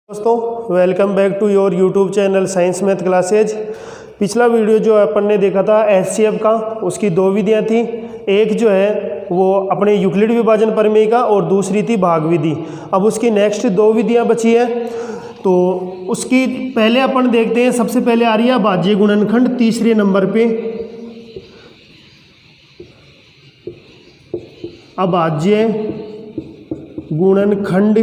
दोस्तों welcome back to your YouTube channel science math classes. पिछला video जो अपन ने देखा था एचसीएफ का, उसकी दो विधियां थी। एक जो है वो अपने यूक्लिड विभाजन प्रमेय का और दूसरी थी भाग विधि। अब उसकी नेक्स्ट दो विधियां बची है, तो उसकी पहले अपन देखते हैं। सबसे पहले आ रही है अभाज्य गुणनखंड तीसरे नंबर पे। अभाज्य गुणनखंड,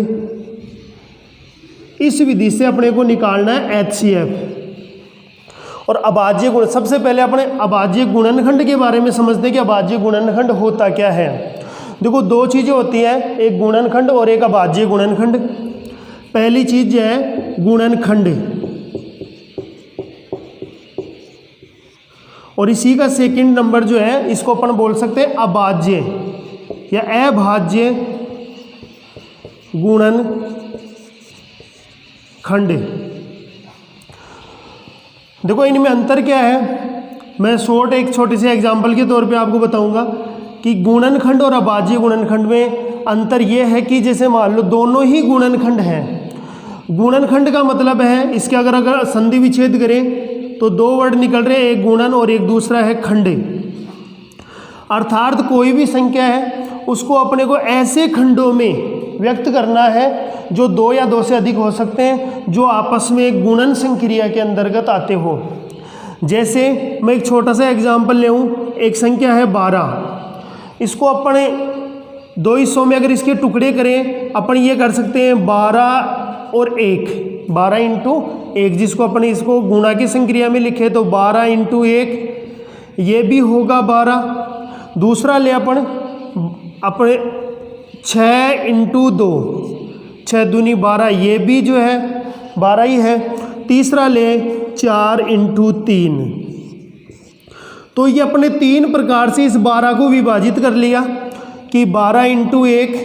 इस विधि से अपने को निकालना है एचसीएफ। और अभाज्य गुण, सबसे पहले अपने अभाज्य गुणनखंड के बारे में समझते हैं कि अभाज्य गुणनखंड होता क्या है। देखो दो चीज़ें होती हैं, एक गुणनखंड और एक अभाज्य गुणनखंड। पहली चीज जो है गुणनखंड, और इसी का सेकंड नंबर जो है इसको अपन बोल सकते हैं अभाज्य या अभाज्य गुणनखंड। देखो इनमें अंतर क्या है, मैं एक छोटे से एग्जांपल के तौर पे आपको बताऊंगा कि गुणनखंड और अभाज्य गुणनखंड में अंतर यह है कि जैसे मान लो दोनों ही गुणनखंड हैं। गुणनखंड का मतलब है इसके अगर संधि विच्छेद करें तो दो वर्ड निकल रहे हैं, एक गुणन और एक दूसरा है खंड। अर्थात कोई भी संख्या है उसको अपने को ऐसे खंडों में व्यक्त करना है जो दो या दो से अधिक हो सकते हैं, जो आपस में एक गुणन संक्रिया के अंतर्गत आते हो। जैसे मैं एक छोटा सा एग्जांपल ले लूँ, एक संख्या है 12। इसको अपने दो हिस्सों में अगर इसके टुकड़े करें, अपन ये कर सकते हैं 12 और 1, 12 इंटू 1, जिसको अपने इसको गुणा की संक्रिया में लिखे तो 12 इंटू 1, ये भी होगा 12। दूसरा ले अपन अपने 6 इंटू 2, 6 दूनी 12, ये भी जो है 12 ही है। तीसरा ले 4 इंटू 3। तो ये अपने तीन प्रकार से इस 12 को विभाजित कर लिया कि 12 इंटू 1,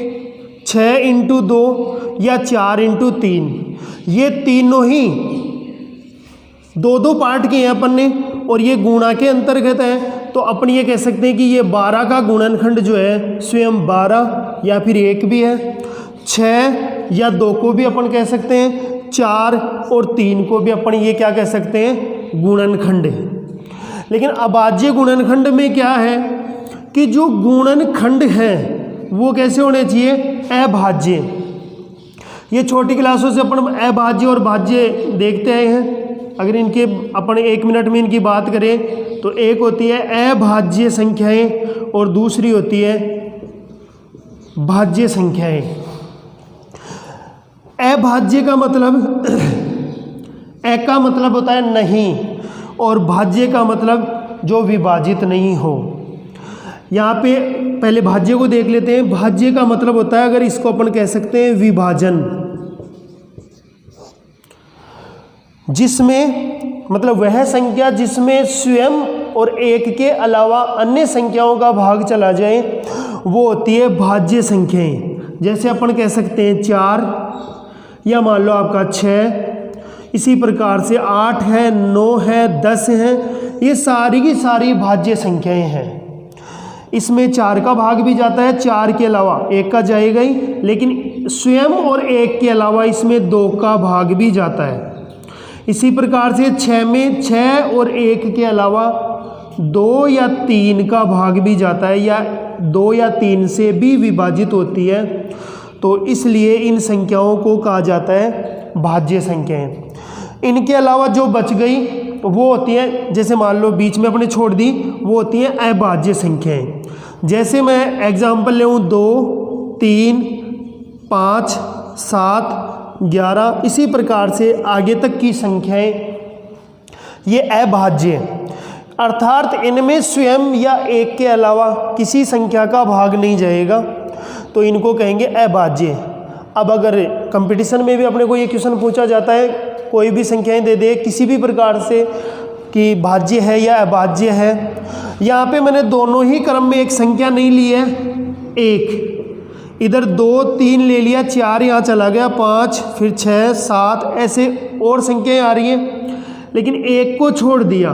6 इंटू 2 या 4 इंटू 3। ये तीनों ही दो दो पार्ट के हैं अपन ने, और ये गुणा के अंतर्गत है। तो अपन ये कह सकते हैं कि ये 12 का गुणनखंड जो है स्वयं 12 या फिर 1 भी है। 6 या 2 को भी अपन कह सकते हैं, 4 और 3 को भी अपन ये क्या कह सकते हैं, गुणनखंड है। लेकिन अभाज्य गुणनखंड में क्या है कि जो गुणनखंड है वो कैसे होने चाहिए, अभाज्य। ये छोटी क्लासों से अपन अभाज्य और भाज्य देखते आए हैं। अगर इनके अपन 1 मिनट में इनकी बात करें तो एक होती है अभाज्य संख्याएं और दूसरी होती है भाज्य संख्याएं। अभाज्य का मतलब ए का मतलब होता है नहीं, और भाज्य का मतलब जो विभाजित नहीं हो। यहाँ पे पहले भाज्य को देख लेते हैं। भाज्य का मतलब होता है, अगर इसको अपन कह सकते हैं विभाजन, जिसमें मतलब वह संख्या जिसमें स्वयं और एक के अलावा अन्य संख्याओं का भाग चला जाए, वो होती है भाज्य संख्याएं। जैसे अपन कह सकते हैं 4, या मान लो आपका 6, इसी प्रकार से 8 है, 9 है, 10 है। ये सारी की सारी भाज्य संख्याएं हैं। इसमें 4 का भाग भी जाता है, 4 के अलावा 1 का जाएगा ही, लेकिन स्वयं और 1 के अलावा इसमें 2 का भाग भी जाता है। इसी प्रकार से 6 में 6 और 1 के अलावा 2 या 3 का भाग भी जाता है, या 2 या 3 से भी विभाजित होती है। तो इसलिए इन संख्याओं को कहा जाता है भाज्य संख्याएं। इनके अलावा जो बच गई वो होती है, जैसे मान लो बीच में अपने छोड़ दी, वो होती हैं अभाज्य संख्याएं। जैसे मैं एग्जांपल ले लूँ 2, 3, 5, 7, 11, इसी प्रकार से आगे तक की संख्याएं ये अभाज्य, अर्थात इनमें स्वयं या 1 के अलावा किसी संख्या का भाग नहीं जाएगा, तो इनको कहेंगे अभाज्य। अब अगर कंपटीशन में भी अपने को ये क्वेश्चन पूछा जाता है, कोई भी संख्याएं दे दे किसी भी प्रकार से कि भाज्य है या अभाज्य है, यहाँ पे मैंने दोनों ही क्रम में एक संख्या नहीं ली है, एक इधर 2, 3 ले लिया, 4 यहाँ चला गया, 5, फिर 6, 7, ऐसे और संख्याएं आ रही हैं, लेकिन 1 को छोड़ दिया।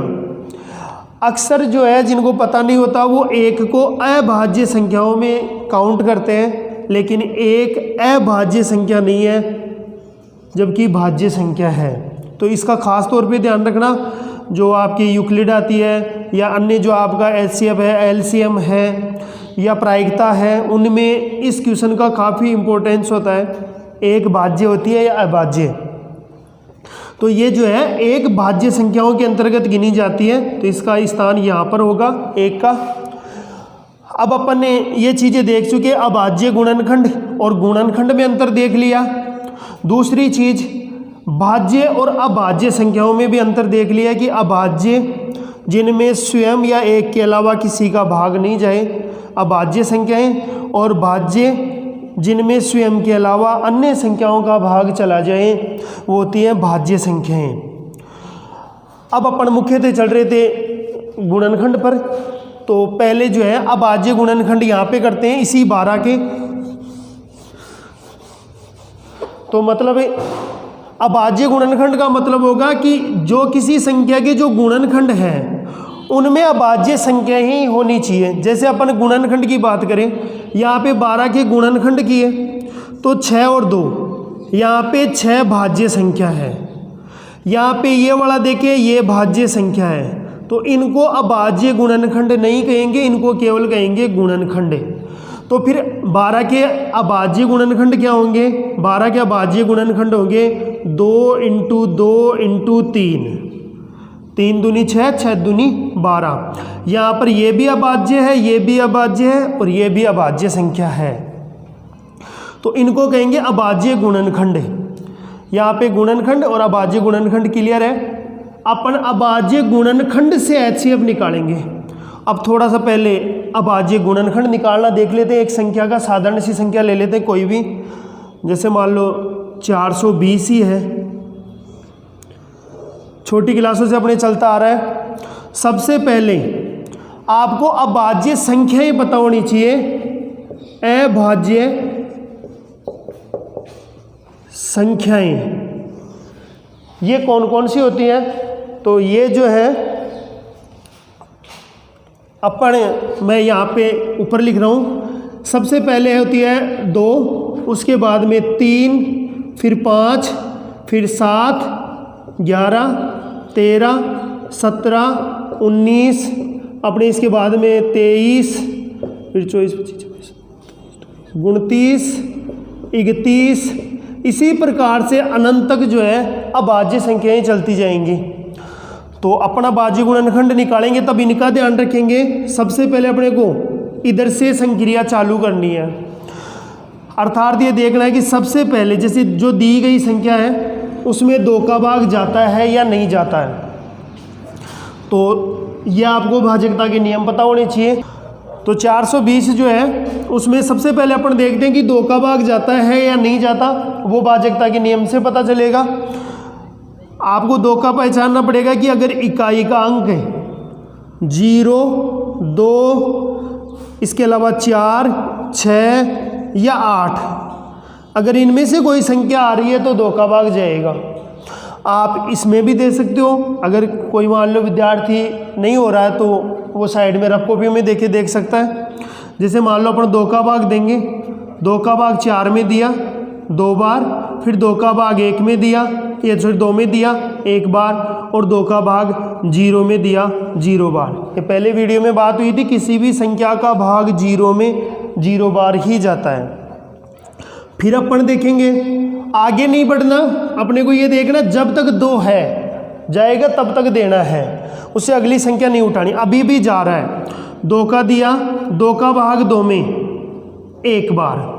अक्सर जो है जिनको पता नहीं होता वो 1 को अभाज्य संख्याओं में काउंट करते हैं, लेकिन 1 अभाज्य संख्या नहीं है, जबकि भाज्य संख्या है। तो इसका खास तौर पे ध्यान रखना, जो आपकी यूक्लिड आती है या अन्य जो आपका एचसीएफ है, एलसीएम है या प्रायिकता है, उनमें इस क्वेश्चन का काफ़ी इम्पोर्टेंस होता है। एक भाज्य होती है या अभाज्य, तो ये जो है एक भाज्य संख्याओं के अंतर्गत गिनी जाती है, तो इसका स्थान यहाँ पर होगा एक का। अब अपन ने ये चीज़ें देख चुके, अभाज्य गुणनखंड और गुणनखंड में अंतर देख लिया। दूसरी चीज़, भाज्य और अभाज्य संख्याओं में भी अंतर देख लिया कि अभाज्य जिनमें स्वयं या एक के अलावा किसी का भाग नहीं जाए अभाज्य संख्याएं, और भाज्य जिनमें स्वयं के अलावा अन्य संख्याओं का भाग चला जाए वो होती हैं भाज्य संख्याएं। अब अपन मुख्यतः चल रहे थे गुणनखंड पर, तो पहले जो है अभाज्य गुणनखंड यहाँ पे करते हैं इसी 12 के। तो मतलब अभाज्य गुणनखंड का मतलब होगा कि जो किसी संख्या के जो गुणनखंड हैं उनमें अभाज्य संख्या ही होनी चाहिए। जैसे अपन गुणनखंड की बात करें, यहाँ पे 12 के गुणनखंड की है तो 6 और 2, यहाँ पे 6 भाज्य संख्या है। यहाँ पे ये वाला देखिए, ये भाज्य संख्या है, तो इनको अभाज्य गुणनखंड नहीं कहेंगे, इनको केवल कहेंगे गुणनखंड। तो फिर 12 के अभाज्य गुणनखंड क्या होंगे? 12 के अभाज्य गुणनखंड होंगे 2 × 2 × 3, 3 दूनी 6, 6 दूनी 12। यहाँ पर ये भी अभाज्य है, ये भी अभाज्य है और ये भी अभाज्य संख्या है, तो इनको कहेंगे अभाज्य गुणनखंड। यहाँ पे गुणनखंड और अभाज्य गुणनखंड क्लियर है। अपन अभाज्य गुणनखंड से एचसीएफ निकालेंगे। अब थोड़ा सा पहले अभाज्य गुणनखंड निकालना देख लेते हैं। एक संख्या का साधारण सी संख्या ले लेते हैं कोई भी, जैसे मान लो 420 ही है, छोटी क्लासों से अपने चलता आ रहा है। सबसे पहले आपको अभाज्य संख्याएं पता होनी चाहिए, अभाज्य संख्याएं ये कौन कौन सी होती हैं? तो ये जो है अपन, मैं यहाँ पे ऊपर लिख रहा हूँ, सबसे पहले होती है 2, उसके बाद में 3, फिर 5, फिर 7, 11, 13, 17, 19, अपने इसके बाद में 23, फिर 24, 25, 29, 31, इसी प्रकार से अनंत तक जो है अभाज्य संख्याएं चलती जाएंगी। तो अपना अभाज्य गुणनखंड निकालेंगे तब इनका ध्यान रखेंगे। सबसे पहले अपने को इधर से संक्रिया चालू करनी है, अर्थात ये देखना है कि सबसे पहले जैसे जो दी गई संख्या है उसमें 2 का भाग जाता है या नहीं जाता है। तो ये आपको भाजकता के नियम पता होने चाहिए। तो 420 जो है उसमें सबसे पहले अपन देखते हैं कि 2 का भाग जाता है या नहीं जाता, वो भाजकता के नियम से पता चलेगा। आपको 2 का पहचानना पड़ेगा कि अगर इकाई का अंक है 0, 2, इसके अलावा 4, 6 या 8, अगर इनमें से कोई संख्या आ रही है तो 2 का भाग जाएगा। आप इसमें भी दे सकते हो, अगर कोई मान लो विद्यार्थी नहीं हो रहा है तो वो साइड में रफ कॉपी में देख सकता है। जैसे मान लो अपन 2 का भाग देंगे, 2 का भाग 4 में दिया 2 बार, फिर 2 का भाग 1 में दिया, ये 2 में दिया 1 बार, और 2 का भाग 0 में दिया 0 बार। ये पहले वीडियो में बात हुई थी, किसी भी संख्या का भाग 0 में 0 बार ही जाता है। फिर अपन देखेंगे, आगे नहीं बढ़ना, अपने को ये देखना जब तक 2 है जाएगा तब तक देना है, उससे अगली संख्या नहीं उठानी। अभी भी जा रहा है, 2 का दिया, 2 का भाग 2 में 1 बार,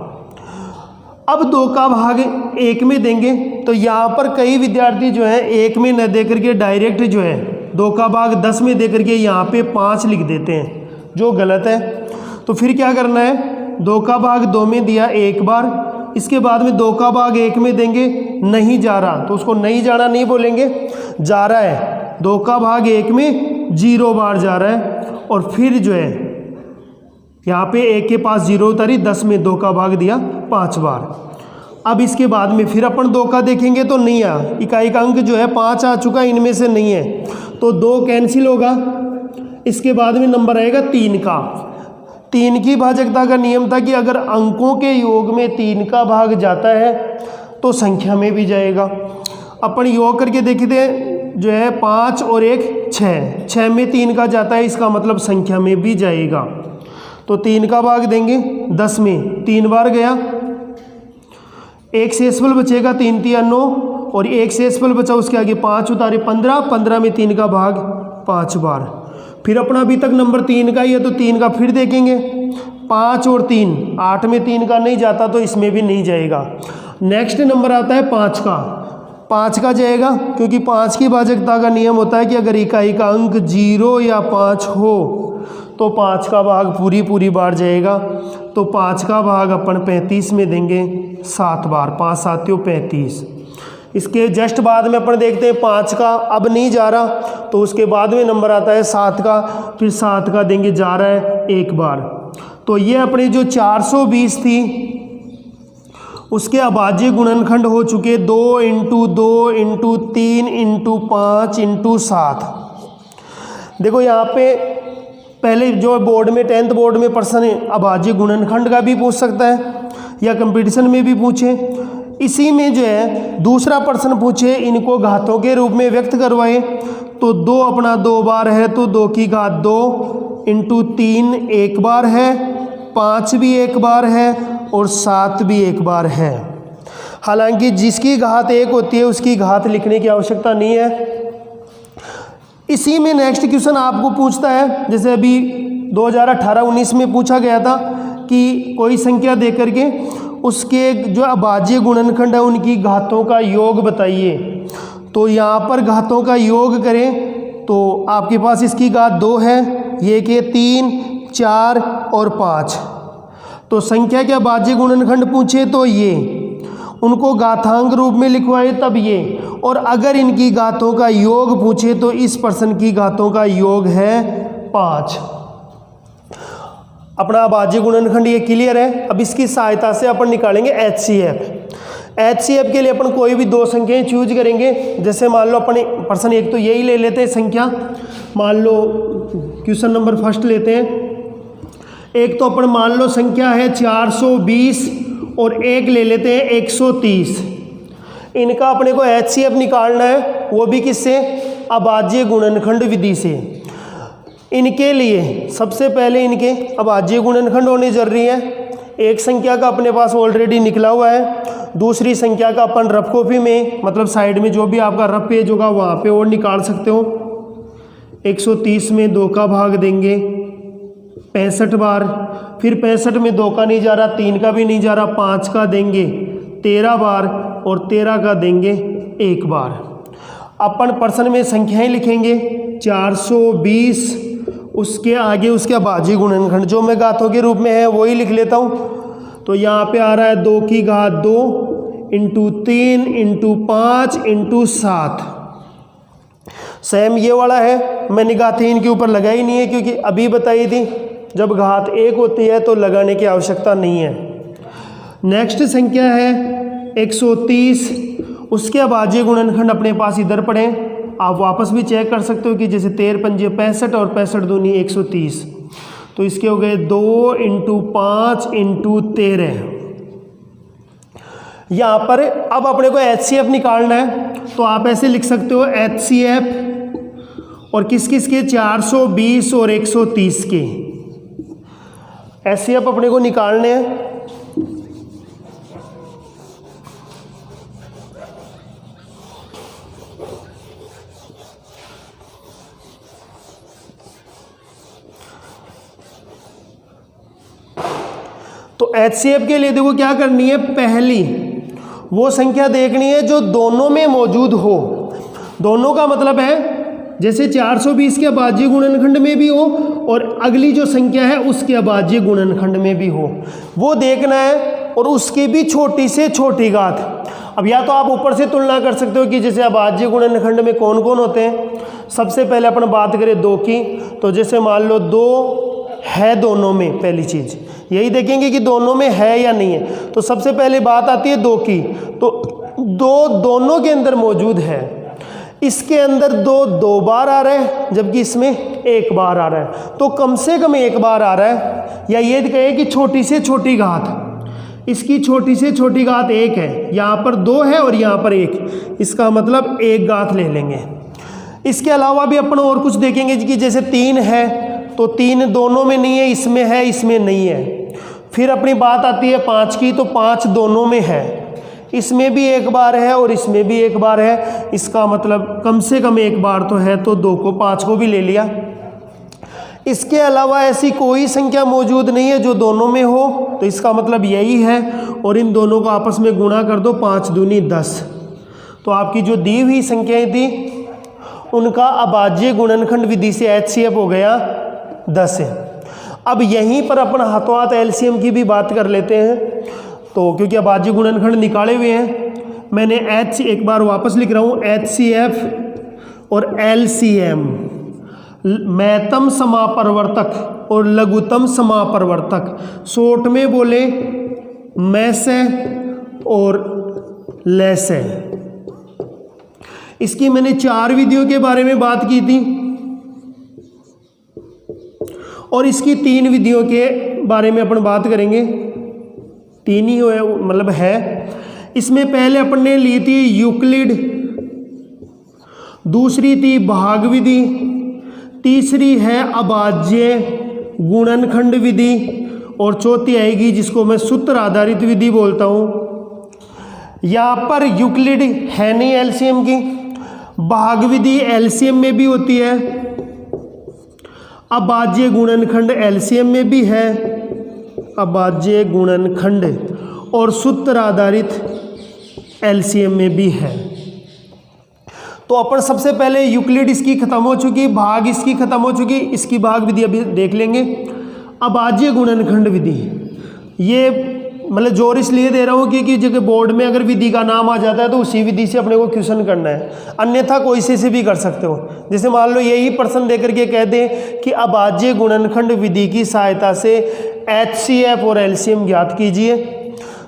अब 2 का भाग 1 में देंगे। तो यहाँ पर कई विद्यार्थी जो है 1 में न दे करके डायरेक्ट जो है 2 का भाग 10 में दे करके यहाँ पे 5 लिख देते हैं, जो गलत है। तो फिर क्या करना है, 2 का भाग 2 में दिया 1 बार, इसके बाद में 2 का भाग 1 में देंगे, नहीं जा रहा तो उसको नहीं जाना नहीं बोलेंगे, जा रहा है 2 का भाग 1 में 0 बार जा रहा है, और फिर जो है यहाँ पे 1 के पास 0 उतारी, 10 में 2 का भाग दिया 5 बार। अब इसके बाद में फिर अपन 2 का देखेंगे तो नहीं आया, इकाई का अंक जो है 5 आ चुका, इनमें से नहीं है, तो 2 कैंसिल होगा। इसके बाद में नंबर आएगा 3 का। 3 की भाजकता का नियम था कि अगर अंकों के योग में 3 का भाग जाता है तो संख्या में भी जाएगा। अपन योग करके देखते हैं, जो है 5 और 1 6, 6 में 3 का जाता है, इसका मतलब संख्या में भी जाएगा। तो 3 का भाग देंगे 10 में 3 बार गया, 1 शेषफल बचेगा 3 3 9, और 1 शेषफल बचा उसके आगे 5 उतारे 15, 15 में 3 का भाग 5 बार। फिर अपना अभी तक नंबर 3 का ही है तो 3 का फिर देखेंगे, 5 और 3, 8 में 3 का नहीं जाता तो इसमें भी नहीं जाएगा। नेक्स्ट नंबर आता है 5 का, 5 का जाएगा क्योंकि 5 की भाजकता का नियम होता है कि अगर इकाई का अंक 0 या 5 हो तो 5 का भाग पूरी बार जाएगा। तो 5 का भाग अपन 35 में देंगे 7 बार, 5 सातियों 35। इसके जस्ट बाद में अपन देखते हैं 5 का अब नहीं जा रहा, तो उसके बाद में नंबर आता है 7 का, फिर 7 का देंगे जा रहा है 1 बार। तो ये अपनी जो 420 थी उसके अभाज्य गुणनखंड हो चुके 2 × 2 × 3 × 5 × 7। देखो यहाँ पे पहले जो बोर्ड में 10th बोर्ड में प्रश्न अभाज्य गुणनखंड का भी पूछ सकता है या कंपटीशन में भी पूछे। इसी में जो है दूसरा प्रश्न पूछे, इनको घातों के रूप में व्यक्त करवाए। तो 2 अपना 2 बार है तो 2 की घात 2 × 3 1 बार है, 5 भी 1 बार है और 7 भी 1 बार है। हालांकि जिसकी घात 1 होती है उसकी घात लिखने की आवश्यकता नहीं है। इसी में नेक्स्ट क्वेश्चन आपको पूछता है, जैसे अभी 2018-19 में पूछा गया था कि कोई संख्या दे करके उसके जो अभाज्य गुणनखंड है उनकी घातों का योग बताइए। तो यहाँ पर घातों का योग करें तो आपके पास इसकी घात 2 है, ये के 3 4 और 5। तो संख्या के अभाज्य गुणनखंड पूछे तो ये, उनको घातांक रूप में लिखवाए तब ये, और अगर इनकी घातों का योग पूछे तो इस प्रश्न की घातों का योग है 5। अपना अभाज्य गुणनखंड ये क्लियर है। अब इसकी सहायता से अपन निकालेंगे HCF। HCF के लिए अपन कोई भी 2 संख्याएं चूज करेंगे। जैसे मान लो अपन प्रश्न एक तो यही ले लेते हैं संख्या, मान लो क्वेश्चन नंबर फर्स्ट लेते हैं। एक तो अपन मान लो संख्या है 420 और एक ले लेते हैं 130। इनका अपने को HCF निकालना है, वो भी किससे? अभाज्य गुणनखंड विधि से। इनके लिए सबसे पहले इनके अभाज्य गुणनखंड होने जरूरी है। एक संख्या का अपने पास ऑलरेडी निकला हुआ है, दूसरी संख्या का अपन रफ कॉपी में मतलब साइड में जो भी आपका रफ पेज होगा वहाँ पे और निकाल सकते हो। 130 में 2 का भाग देंगे 65 बार, फिर 65 में 2 का नहीं जा रहा, 3 का भी नहीं जा रहा, 5 का देंगे 13 बार और 13 का देंगे 1 बार। अपन प्रश्न में संख्याएं लिखेंगे 420, उसके आगे उसके अभाज्य गुणनखंड जो मैं घातों के रूप में है वही लिख लेता हूँ। तो यहाँ पे आ रहा है 2 की घात 2 × 3 × 5 × 7। सेम ये वाला है, मैंने घातें इनके ऊपर लगाई नहीं है क्योंकि अभी बताई थी जब घात 1 होती है तो लगाने की आवश्यकता नहीं है। नेक्स्ट संख्या है 130, उसके अभाज्य गुणनखंड अपने पास इधर पड़े, आप वापस भी चेक कर सकते हो कि जैसे 13 पंजे 65 और 65 दूनी 130, तो इसके हो गए 2 × 5 × 13। यहाँ पर अब अपने को HCF निकालना है, तो आप ऐसे लिख सकते हो HCF और किस किस के 420 और 130 के HCF अपने को निकालने हैं। तो HCF के लिए देखो क्या करनी है, पहली वो संख्या देखनी है जो दोनों में मौजूद हो। दोनों का मतलब है जैसे 420 के अभाज्य गुणनखंड में भी हो और अगली जो संख्या है उसके अभाज्य गुणनखंड में भी हो, वो देखना है, और उसकी भी छोटी से छोटी घात। अब या तो आप ऊपर से तुलना कर सकते हो कि जैसे अभाज्य गुणनखंड में कौन कौन होते हैं। सबसे पहले अपन बात करें 2 की, तो जैसे मान लो 2 है दोनों में, पहली चीज़ यही देखेंगे कि दोनों में है या नहीं है। तो सबसे पहले बात आती है 2 की, तो 2 दोनों के अंदर मौजूद है। इसके अंदर 2 बार आ रहा है जबकि इसमें 1 बार आ रहा है, तो कम से कम 1 बार आ रहा है, या ये कहे कि छोटी से छोटी घात, इसकी छोटी से छोटी घात 1 है, यहाँ पर 2 है और यहाँ पर 1, इसका मतलब 1 घात ले लेंगे। इसके अलावा भी अपन और कुछ देखेंगे कि जैसे 3 है तो 3 दोनों में नहीं है, इसमें है, इसमें नहीं है। फिर अपनी बात आती है 5 की, तो 5 दोनों में है, इसमें भी 1 बार है और इसमें भी 1 बार है, इसका मतलब कम से कम 1 बार तो है, तो 2 को 5 को भी ले लिया। इसके अलावा ऐसी कोई संख्या मौजूद नहीं है जो दोनों में हो, तो इसका मतलब यही है, और इन दोनों को आपस में गुणा कर दो, 5 दूनी 10। तो आपकी जो दी हुई संख्याएं थी उनका अभाज्य गुणनखंड विधि से HCF हो गया 10 है। अब यहीं पर अपन हाथों हाथ LCM की भी बात कर लेते हैं, तो क्योंकि अभाज्य गुणनखंड निकाले हुए हैं, मैंने एक बार वापस लिख रहा हूँ, HCF और LCM, महत्तम समापरिवर्तक और लघुत्तम समापरिवर्तक, शॉर्ट में बोले मैस है और लेस है। इसकी मैंने 4 विधियों के बारे में बात की थी और इसकी 3 विधियों के बारे में अपन बात करेंगे, 3 ही मतलब है। इसमें पहले अपन ने ली थी यूक्लिड, दूसरी थी भाग विधि, तीसरी है अभाज्य गुणनखंड विधि, और चौथी आएगी जिसको मैं सूत्र आधारित विधि बोलता हूँ। यहाँ पर यूक्लिड है नहीं एलसीएम की, भाग विधि एलसीएम में भी होती है, अभाज्य गुणनखंड एलसीएम में भी है, अभाज्य गुणनखंड और सूत्र आधारित एलसीएम में भी है। तो अपन सबसे पहले यूक्लिड इसकी खत्म हो चुकी, भाग इसकी खत्म हो चुकी, इसकी भाग विधि अभी देख लेंगे। अभाज्य गुणनखंड विधि, ये मतलब जोर इसलिए दे रहा हूँ क्योंकि जगह बोर्ड में अगर विधि का नाम आ जाता है तो उसी विधि से अपने को क्वेश्चन करना है, अन्यथा कोई से भी कर सकते हो। जैसे मान लो यही प्रश्न देकर के कह दें कि अभाज्य गुणनखंड विधि की सहायता से HCF और LCM ज्ञात कीजिए,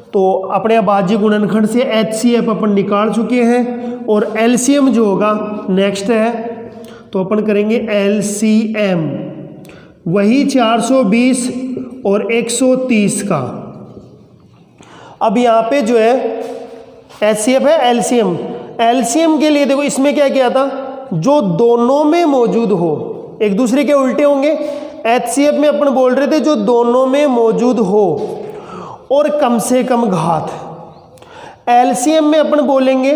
तो अपने अभाज्य गुणनखंड से HCF अपन निकाल चुके हैं और LCM जो होगा नेक्स्ट है, तो अपन करेंगे LCM, वही 420 और 130 का। अब यहाँ पे जो है HCF है, LCM के लिए देखो इसमें क्या किया था, जो दोनों में मौजूद हो, एक दूसरे के उल्टे होंगे। HCF में अपन बोल रहे थे जो दोनों में मौजूद हो और कम से कम घात। LCM में अपन बोलेंगे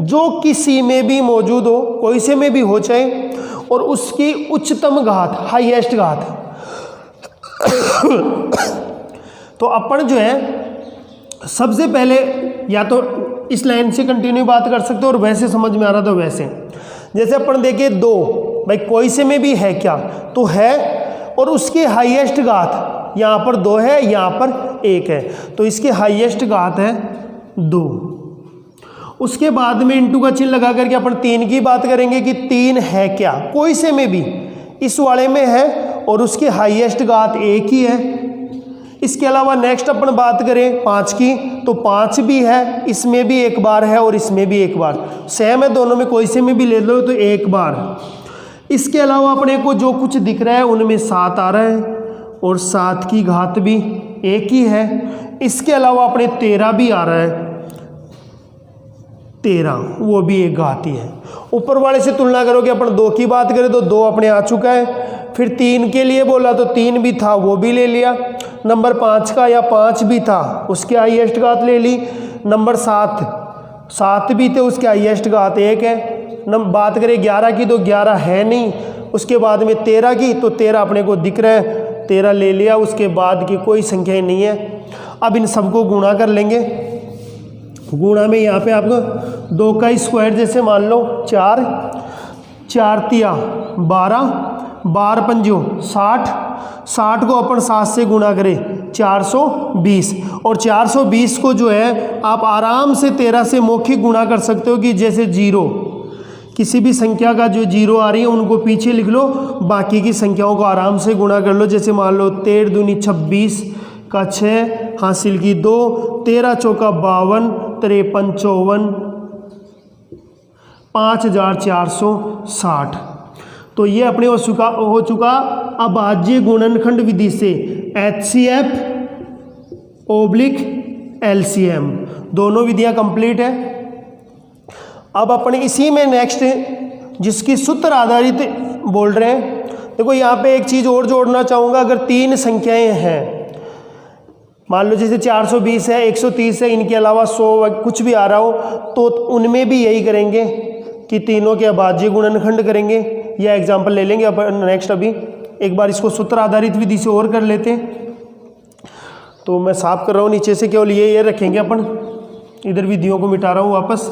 जो किसी में भी मौजूद हो, कोई से में भी हो चाहे, और उसकी उच्चतम घात, हाईएस्ट घात। तो अपन जो है सबसे पहले या तो इस लाइन से कंटिन्यू बात कर सकते हो और वैसे समझ में आ रहा तो वैसे। जैसे अपन देखे 2, भाई कोई से में भी है क्या, तो है, और उसकी हाईएस्ट घात यहाँ पर 2 है, यहाँ पर 1 है, तो इसकी हाईएस्ट घात है 2। उसके बाद में इंटू का चिन्ह लगा करके अपन 3 की बात करेंगे कि 3 है क्या, कोई से में भी इस वाले में है और उसकी हाईएस्ट घात 1 ही है। इसके अलावा नेक्स्ट अपन बात करें 5 की, तो 5 भी है, इसमें भी 1 बार है और इसमें भी 1 बार, सेम है दोनों में, कोई से में भी ले लो तो 1 बार। इसके अलावा अपने को जो कुछ दिख रहा है उनमें 7 आ रहा है और 7 की घात भी 1 ही है। इसके अलावा अपने 13 भी आ रहा है, 13 वो भी 1 घात ही है। ऊपर वाले से तुलना करोगे, अपन 2 की बात करें तो 2 अपने आ चुका है, फिर 3 के लिए बोला तो 3 भी था, वो भी ले लिया। नंबर 5 का या 5 भी था, उसके हाईएस्ट घात ले ली। नंबर 7 भी थे, उसके हाईएस्ट घात 1 है। बात करें 11 की तो 11 है नहीं, उसके बाद में 13 की, तो 13 अपने को दिख रहा है, 13 ले लिया, उसके बाद की कोई संख्या नहीं है। अब इन सबको गुणा कर लेंगे। गुणा में यहाँ पे आपको 2 का स्क्वायर, जैसे मान लो 4, 4 तिया 12, 12 पंजो 60, 60 को अपन 7 से गुणा करें 420, और 420 को जो है आप आराम से 13 से मौखिक गुणा कर सकते हो कि जैसे 0, किसी भी संख्या का जो 0 आ रही है उनको पीछे लिख लो, बाकी की संख्याओं को आराम से गुणा कर लो। जैसे मान लो 13 दूनी 26 का 6 हासिल की 2, 13 चौका 52, 53 54, 5460। तो ये अपने हो चुका अभाज्य गुणनखंड विधि से HCF / LCM। दोनों विधियां कंप्लीट है। अब अपन इसी में नेक्स्ट जिसकी सूत्र आधारित बोल रहे हैं, देखो यहाँ पे एक चीज़ और जोड़ना चाहूँगा। अगर तीन संख्याएं हैं, मान लो जैसे 420 है, 130 है, इनके अलावा 100 कुछ भी आ रहा हो, तो उनमें भी यही करेंगे कि तीनों के अभाज्य गुणनखंड करेंगे। यह एग्जाम्पल ले लेंगे अपन नेक्स्ट। अभी एक बार इसको सूत्र आधारित विधि से और कर लेते हैं। तो मैं साफ कर रहा हूँ नीचे से, केवल ये रखेंगे अपन, इधर विधियों को मिटा रहा हूँ वापस।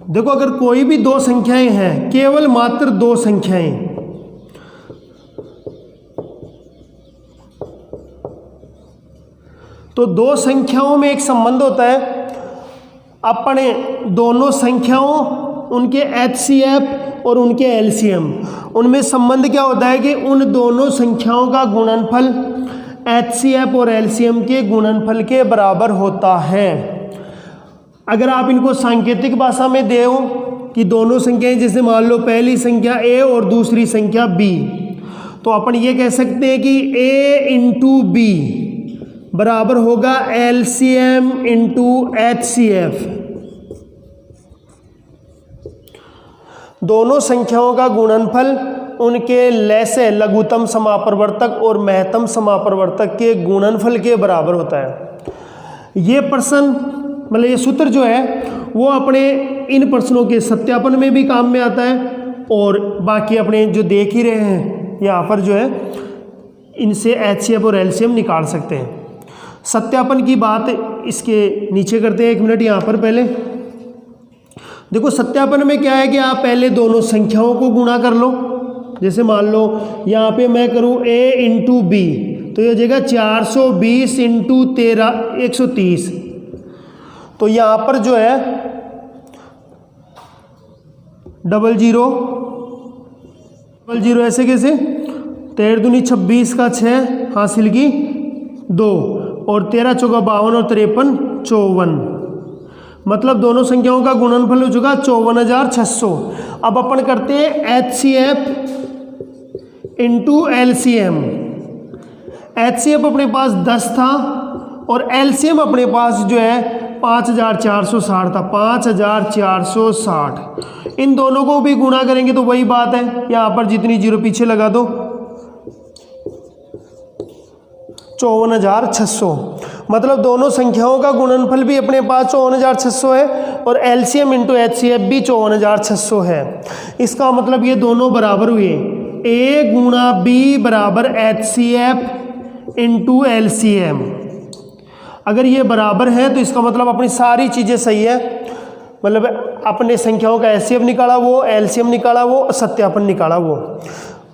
देखो अगर कोई भी दो संख्याएं हैं, केवल मात्र दो संख्याएं, तो दो संख्याओं में एक संबंध होता है। अपने दोनों संख्याओं, उनके HCF और उनके LCM, उनमें संबंध क्या होता है कि उन दोनों संख्याओं का गुणनफल HCF और LCM के गुणनफल के बराबर होता है। अगर आप इनको सांकेतिक भाषा में दे हो कि दोनों संख्याएं, जैसे मान लो पहली संख्या A और दूसरी संख्या B, तो अपन ये कह सकते हैं कि A इंटू B बराबर होगा LCM इंटू HCF। दोनों संख्याओं का गुणनफल उनके लैसे लघुत्तम समापरिवर्तक और महत्तम समापरिवर्तक के गुणनफल के बराबर होता है। ये प्रश्न मतलब ये सूत्र जो है वो अपने इन प्रश्नों के सत्यापन में भी काम में आता है, और बाकी अपने जो देख ही रहे हैं यहाँ पर जो है इनसे HCF और LCM निकाल सकते हैं। सत्यापन की बात इसके नीचे करते हैं, 1 मिनट यहाँ पर। पहले देखो सत्यापन में क्या है कि आप पहले दोनों संख्याओं को गुणा कर लो। जैसे मान लो यहाँ पे मैं करूँ A इंटू B, तो ये हो जाएगा 420 इंटू 13 130। तो यहाँ पर जो है 00 ऐसे कैसे, 13 दूनी 26 का 6 हासिल की 2, और 13 चौका 52 और 53 54, मतलब दोनों संख्याओं का गुणनफल हो चुका 54,600। अब अपन करते हैं HCF इंटू LCM। HCF अपने पास 10 था और LCM अपने पास जो है 5460 था, 5460। इन दोनों को भी गुणा करेंगे तो वही बात है, यहाँ पर जितनी जीरो पीछे लगा दो, 54,600। मतलब दोनों संख्याओं का गुणनफल भी अपने पास 54,600 है और LCM इंटू HCF भी 54,600 है। इसका मतलब ये दोनों बराबर हुए, A गुणा B बराबर HCF इंटू LCM। अगर ये बराबर है तो इसका मतलब अपनी सारी चीज़ें सही है। मतलब अपने संख्याओं का HCF निकाला वो, LCM निकाला वो, सत्यापन निकाला वो।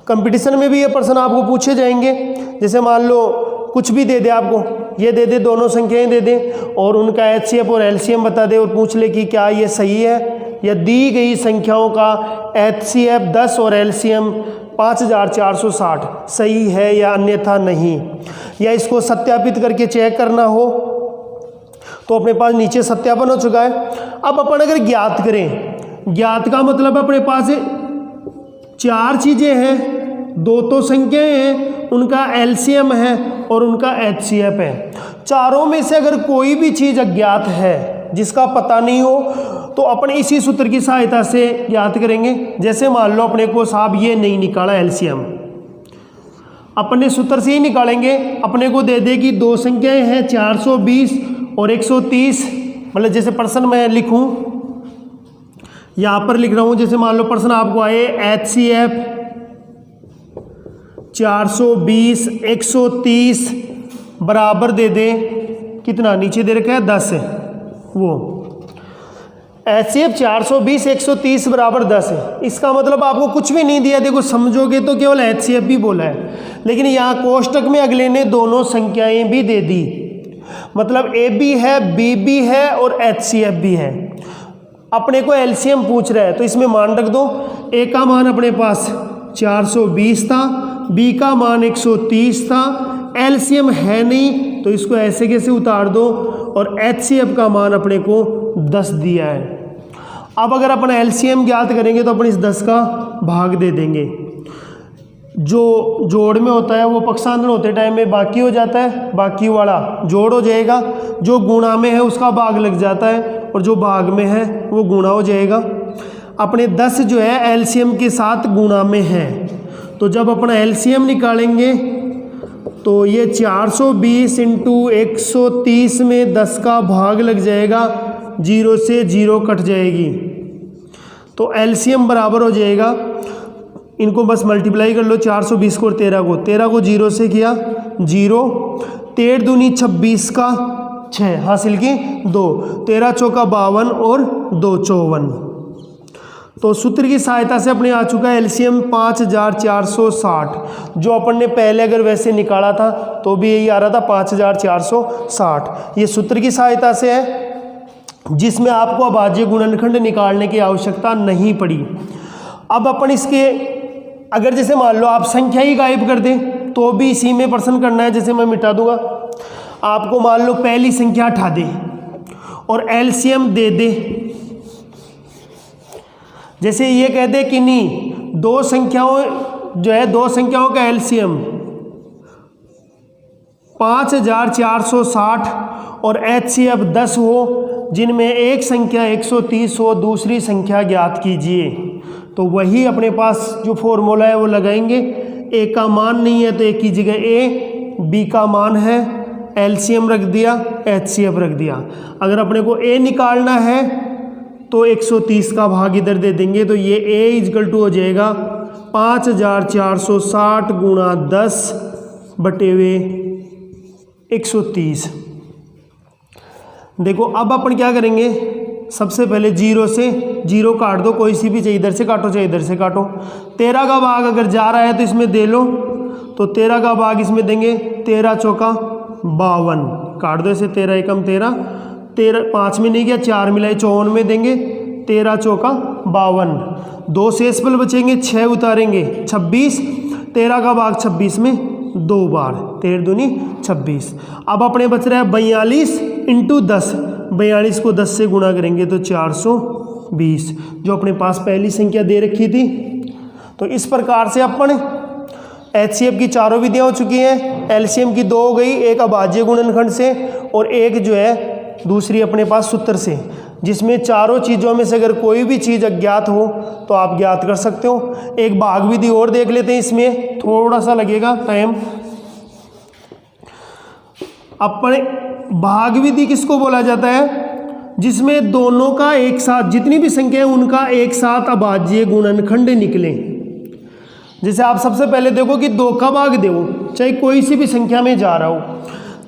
कंपटीशन में भी ये प्रश्न आपको पूछे जाएंगे। जैसे मान लो कुछ भी दे दे आपको, ये दे दे, दोनों संख्याएं दे दे और उनका HCF और LCM बता दे और पूछ ले कि क्या ये सही है, या दी गई संख्याओं का HCF 10 और LCM 5460 सही है या अन्यथा नहीं, या इसको सत्यापित करके चेक करना हो तो अपने पास नीचे सत्यापन हो चुका है। अब अपन अगर ज्ञात करें, ज्ञात का मतलब अपने पास 4 चीज़ें हैं, 2 तो संख्याएं हैं, उनका LCM है और उनका HCF है। चारों में से अगर कोई भी चीज़ अज्ञात है जिसका पता नहीं हो तो अपन इसी सूत्र की सहायता से ज्ञात करेंगे। जैसे मान लो अपने को साहब ये नहीं निकाला LCM, अपने सूत्र से ही निकालेंगे। अपने को दे दे कि 2 संख्याएं हैं 420 और 130, मतलब जैसे प्रश्न मैं लिखूं, यहाँ पर लिख रहा हूँ, जैसे मान लो प्रश्न आपको आए HCF 420 130 बराबर दे दे कितना, नीचे दे रखा है 10 है, वो HCF 420 130 बराबर 10 है। इसका मतलब आपको कुछ भी नहीं दिया, देखो समझोगे तो केवल HCF भी बोला है, लेकिन यहाँ कोष्टक में अगले ने दोनों संख्याएं भी दे दी, मतलब A भी है, B भी है और HCF भी है। अपने को LCM पूछ रहा है तो इसमें मान रख दो। A का मान अपने पास 420 था, B का मान 130 था, LCM है नहीं तो इसको ऐसे कैसे उतार दो, और HCF का मान अपने को 10 दिया है। अब अगर अपन एलसीएम ज्ञात करेंगे तो अपन इस 10 का भाग दे देंगे। जो जोड़ में होता है वो पक्षांतर होते टाइम में बाकी हो जाता है, बाकी वाला जोड़ हो जाएगा, जो गुणा में है उसका भाग लग जाता है और जो भाग में है वो गुणा हो जाएगा। अपने 10 जो है एलसीएम के साथ गुणा में है, तो जब अपना एलसीएम निकालेंगे तो ये 420 इंटू 130 में 10 का भाग लग जाएगा, 0 से 0 कट जाएगी, तो एलसीएम बराबर हो जाएगा, इनको बस मल्टीप्लाई कर लो 420 को और 13 को, 13 को 0 से किया 0, 13 दूनी 26 का 6 हासिल की 2, 13 चौका 52 और 2 54। तो सूत्र की सहायता से अपने आ चुका है एलसीएम 5460, जो अपन ने पहले अगर वैसे निकाला था तो भी यही आ रहा था 5460। ये सूत्र की सहायता से है जिसमें आपको अभाज्य गुणनखंड निकालने की आवश्यकता नहीं पड़ी। अब अपन इसके अगर जैसे मान लो आप संख्या ही गायब कर दें तो भी इसी में प्रश्न करना है, जैसे मैं मिटा दूंगा। आपको मान लो पहली संख्या हटा दे और एलसीएम दे दे, जैसे ये कह दे कि नहीं दो संख्याओं जो है, दो संख्याओं का एलसीएम 5460 और एचसीएफ 10 हो, जिनमें एक संख्या 130 हो, दूसरी संख्या ज्ञात कीजिए। तो वही अपने पास जो फॉर्मूला है वो लगाएंगे। ए का मान नहीं है तो ए की जगह ए, बी का मान है एलसीएम रख दिया, एचसीएफ रख दिया। अगर अपने को ए निकालना है तो 130 का भाग इधर दे देंगे, तो ये ए इजकल टू हो जाएगा 5460 गुणा 10 बटे हुए 130। देखो अब अपन क्या करेंगे, सबसे पहले 0 से 0 काट दो, कोई सी भी, चाहे इधर से काटो चाहे इधर से काटो। 13 का भाग अगर जा रहा है तो इसमें दे लो, तो 13 का भाग इसमें देंगे, 13 चौका 52, काट दो इसे, 13 एकम 13, 13 5 में नहीं गया, 4 मिलाए 54 में देंगे, 13 चौका 52, 2 शेषफल बचेंगे, 6 उतारेंगे 26, 13 का भाग 26 में 2 बार, 13 दूनी 26। अब अपने बच रहा है 42 इंटू 10, 42 को 10 से गुणा करेंगे तो 420, जो अपने पास पहली संख्या दे रखी थी। तो इस प्रकार से अपन एचसीएफ की चारों विधियाँ हो चुकी हैं, एलसीएम की 2 हो गई, एक अभाज्य गुणनखंड से और एक जो है दूसरी अपने पास सूत्र से, जिसमें चारों चीज़ों में से अगर कोई भी चीज़ अज्ञात हो तो आप ज्ञात कर सकते हो। एक भाग विधि और देख लेते हैं, इसमें थोड़ा सा लगेगा टाइम। अपने भाग विधि किसको बोला जाता है, जिसमें दोनों का एक साथ, जितनी भी संख्या है उनका एक साथ अभाज्य गुणनखंड निकले। जैसे आप सबसे पहले देखो कि 2 का भाग दो, चाहे कोई सी भी संख्या में जा रहा हो,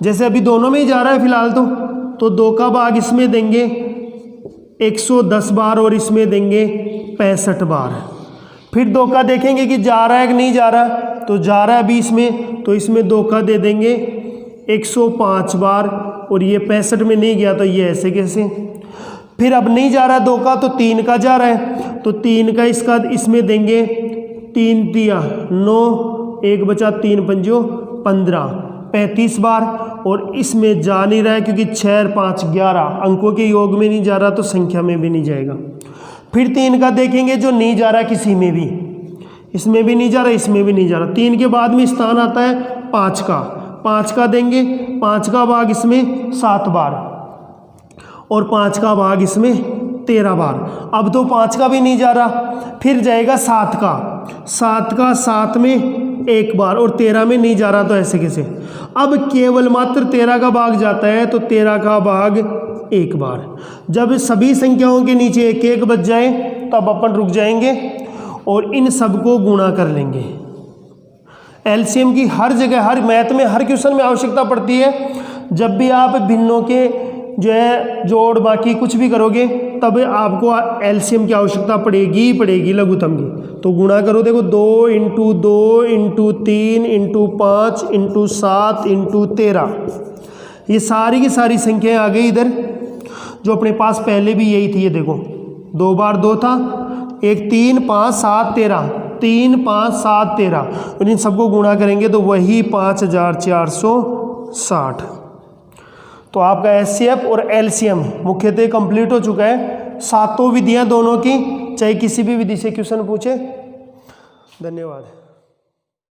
जैसे अभी दोनों में ही जा रहा है फिलहाल तो 2 का भाग इसमें देंगे 110 बार और इसमें देंगे 65 बार। फिर 2 का देखेंगे कि जा रहा है कि नहीं जा रहा, तो जा रहा है अभी इसमें, तो इसमें 2 का दे देंगे 105 बार और ये 65 में नहीं गया तो ये ऐसे कैसे। फिर अब नहीं जा रहा है 2 का, तो 3 का जा रहा है, तो 3 का इसका इसमें देंगे 3 तिया 9, 1 बचा 3 पंजो 15, 35 बार और इसमें जा नहीं रहा है क्योंकि 6 और 5 11 अंकों के योग में नहीं जा रहा तो संख्या में भी नहीं जाएगा। फिर 3 का देखेंगे जो नहीं जा रहा किसी में भी, इसमें भी नहीं जा रहा, इसमें भी नहीं जा रहा। 3 के बाद में स्थान आता है 5 का, 5 का देंगे, 5 का भाग इसमें 7 बार और 5 का भाग इसमें 13 बार। अब तो 5 का भी नहीं जा रहा, फिर जाएगा 7 का, 7 का 7 में 1 बार और 13 में नहीं जा रहा तो ऐसे कैसे। अब केवल मात्र 13 का भाग जाता है तो 13 का भाग 1 बार। जब सभी संख्याओं के नीचे 1 1 बच जाए तब अपन रुक जाएंगे और इन सबको गुणा कर लेंगे। एलसीएम की हर जगह, हर मैथ में, हर क्वेश्चन में आवश्यकता पड़ती है। जब भी आप भिन्नों के जो है जोड़ बाकी कुछ भी करोगे तब आपको एलसीएम की आवश्यकता पड़ेगी ही पड़ेगी, लघुत्तम की। तो गुणा करो, देखो 2 into 2 into 3 into 5 into 7 into 13, ये सारी की सारी संख्याएं आ गई इधर, जो अपने पास पहले भी यही थी। ये देखो 2 बार 2 था, एक 3 5 7 13, 3 5 7 13 और इन सबको गुणा करेंगे तो वही 5460। तो आपका एचसीएफ और एलसीएम मुख्यतः कंप्लीट हो चुका है। सातों विधियां दोनों की, चाहे किसी भी विधि से क्वेश्चन पूछे। धन्यवाद।